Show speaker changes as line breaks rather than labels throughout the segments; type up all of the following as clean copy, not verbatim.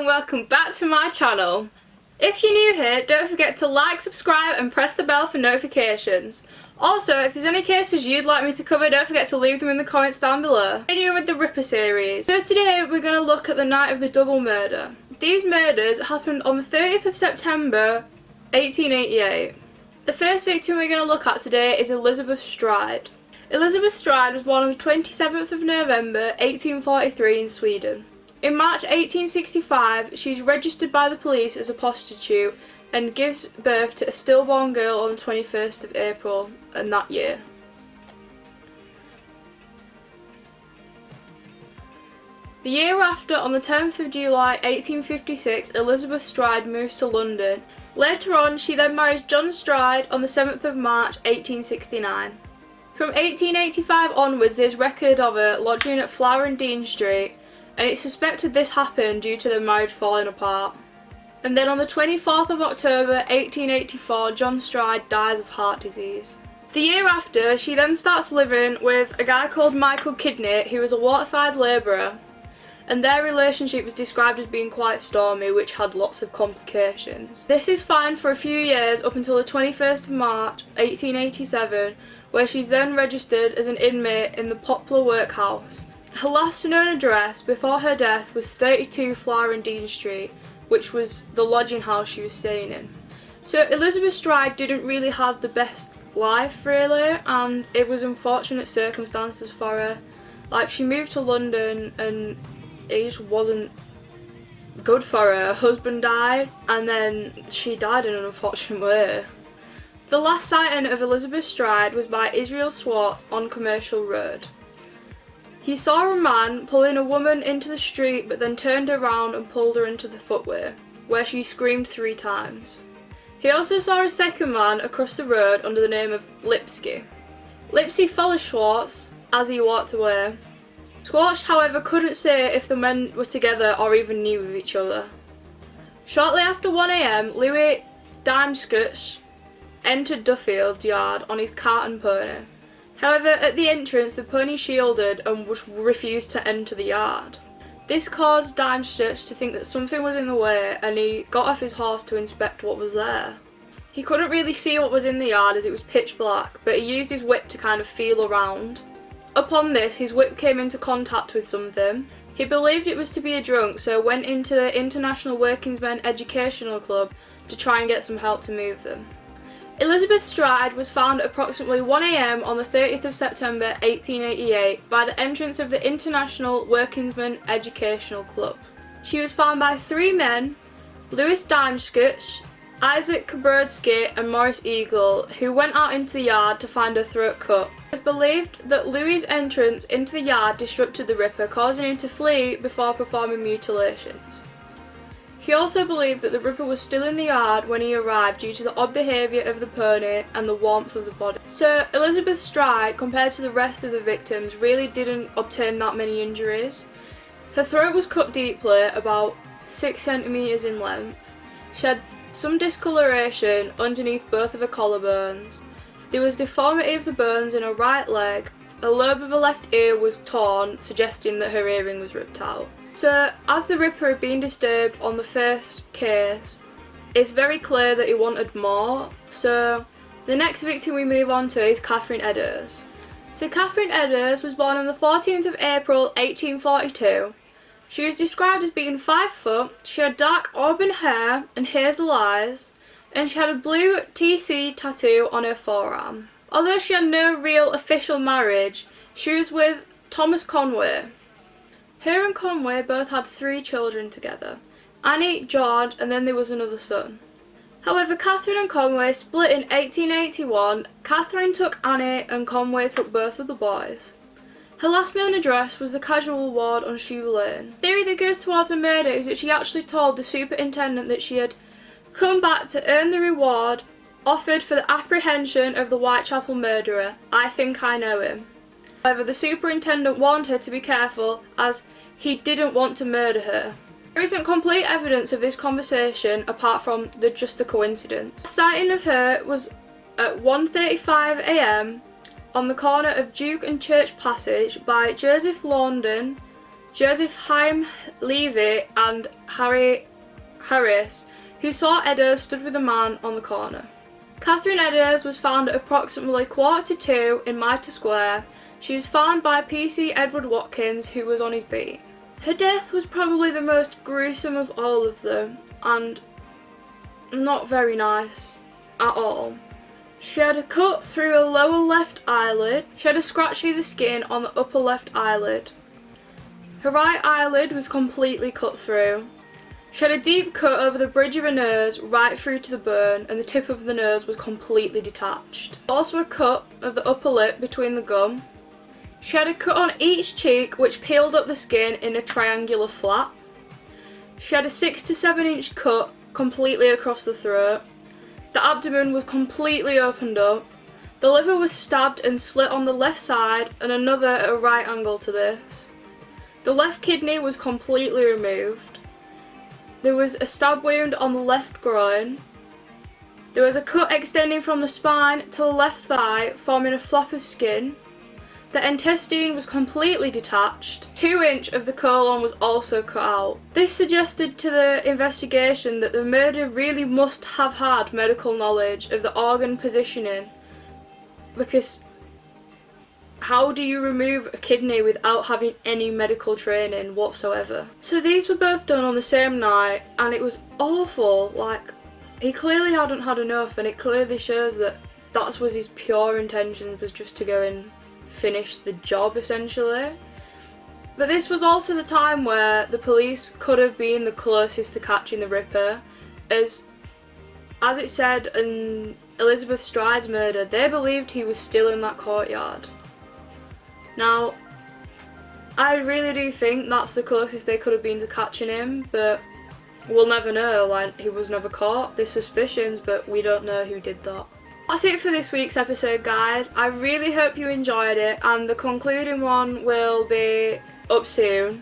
and welcome back to my channel. If you're new here, don't forget to like, subscribe and press the bell for notifications. Also, if there's any cases you'd like me to cover, don't forget to leave them in the comments down below. Continuing with the Ripper series. So today we're going to look at the night of the double murder. These murders happened on the 30th of September 1888. The first victim we're going to look at today is Elizabeth Stride. Elizabeth Stride was born on the 27th of November 1843 in Sweden. In March 1865, she's registered by the police as a prostitute and gives birth to a stillborn girl on the 21st of April in that year. The year after, on the 10th of July 1856, Elizabeth Stride moves to London. Later on, she then marries John Stride on the 7th of March 1869. From 1885 onwards, there's record of her lodging at Flower and Dean Street, and it's suspected this happened due to their marriage falling apart. And then on the 24th of October 1884, John Stride dies of heart disease. The year after, she then starts living with a guy called Michael Kidney, who was a waterside labourer, and their relationship was described as being quite stormy, which had lots of complications. This is fine for a few years up until the 21st of March 1887, where she's then registered as an inmate in the Poplar Workhouse. Her last known address before her death was 32 Flower and Dean Street, which was the lodging house she was staying in. So Elizabeth Stride didn't really have the best life really, and it was unfortunate circumstances for her. Like, she moved to London and it just wasn't good for her. Her husband died and then she died in an unfortunate way. The last sighting of Elizabeth Stride was by Israel Swartz on Commercial Road. He saw a man pulling a woman into the street but then turned around and pulled her into the footway, where she screamed 3 times. He also saw a second man across the road under the name of Lipsky. Lipsky followed Swartz as he walked away. Swartz, however, couldn't say if the men were together or even knew of each other. Shortly after 1 AM, Louis Daimskutsch entered Duffield Yard on his cart and pony. However, at the entrance, the pony shielded and refused to enter the yard. This caused Daimskutsch to think that something was in the way, and he got off his horse to inspect what was there. He couldn't really see what was in the yard as it was pitch black, but he used his whip to kind of feel around. Upon this, his whip came into contact with something. He believed it was to be a drunk, so went into the International Workingsmen Educational Club to try and get some help to move them. Elizabeth Stride was found at approximately 1 AM on the 30th of September 1888 by the entrance of the International Workingsmen Educational Club. She was found by 3 men, Louis Daimskutsch, Isaac Kabrodsky and Maurice Eagle, who went out into the yard to find her throat cut. It was believed that Louis' entrance into the yard disrupted the Ripper, causing him to flee before performing mutilations. He also believed that the Ripper was still in the yard when he arrived due to the odd behaviour of the pony and the warmth of the body. So Elizabeth Stride, compared to the rest of the victims, really didn't obtain that many injuries. Her throat was cut deeply, about 6 centimetres in length. She had some discoloration underneath both of her collarbones. There was deformity of the bones in her right leg. A lobe of her left ear was torn, suggesting that her earring was ripped out. So, as the Ripper had been disturbed on the first case, it's very clear that he wanted more. So, the next victim we move on to is Catherine Eddowes. So, Catherine Eddowes was born on the 14th of April 1842. She was described as being 5 foot, she had dark auburn hair and hazel eyes, and she had a blue TC tattoo on her forearm. Although she had no real official marriage, she was with Thomas Conway. Her and Conway both had 3 children together, Annie, George, and then there was another son. However, Catherine and Conway split in 1881. Catherine took Annie and Conway took both of the boys. Her last known address was the Casual Ward on Shoe Lane. The theory that goes towards a murder is that she actually told the superintendent that she had come back to earn the reward offered for the apprehension of the Whitechapel murderer. I think I know him. However, the superintendent warned her to be careful as he didn't want to murder her. There isn't complete evidence of this conversation apart from just the coincidence. A sighting of her was at 1:35 AM on the corner of Duke and Church Passage by Joseph Launden, Joseph Chaim Levy and Harry Harris, who saw Edders stood with a man on the corner. Catherine Edders was found at approximately 1:45 in Mitre Square. She was found by PC Edward Watkins, who was on his beat. Her death was probably the most gruesome of all of them, and not very nice at all. She had a cut through a lower left eyelid. She had a scratch through the skin on the upper left eyelid. Her right eyelid was completely cut through. She had a deep cut over the bridge of her nose right through to the bone, and the tip of the nose was completely detached. Also a cut of the upper lip between the gum. She had a cut on each cheek which peeled up the skin in a triangular flap. She had a 6 to 7 inch cut completely across the throat. The abdomen was completely opened up. The liver was stabbed and slit on the left side and another at a right angle to this. The left kidney was completely removed. There was a stab wound on the left groin. There was a cut extending from the spine to the left thigh, forming a flap of skin. The intestine was completely detached. 2 inch of the colon was also cut out. This suggested to the investigation that the murderer really must have had medical knowledge of the organ positioning, because how do you remove a kidney without having any medical training whatsoever? So these were both done on the same night, and it was awful. Like, he clearly hadn't had enough, and it clearly shows that that was his pure intention, was just to go and finish the job essentially. But this was also the time where the police could have been the closest to catching the Ripper, as it said in Elizabeth Stride's murder, they believed he was still in that courtyard. Now, I really do think that's the closest they could have been to catching him, but we'll never know. Like, he was never caught. There's suspicions, but we don't know who did that. That's it for this week's episode, guys. I really hope you enjoyed it, and the concluding one will be up soon.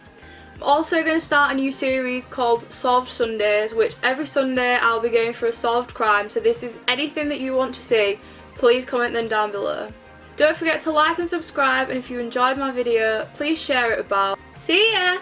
I'm also going to start a new series called Solved Sundays, which every Sunday I'll be going for a solved crime. So this is anything that you want to see, please comment them down below. Don't forget to like and subscribe, and if you enjoyed my video, please share it about. See ya!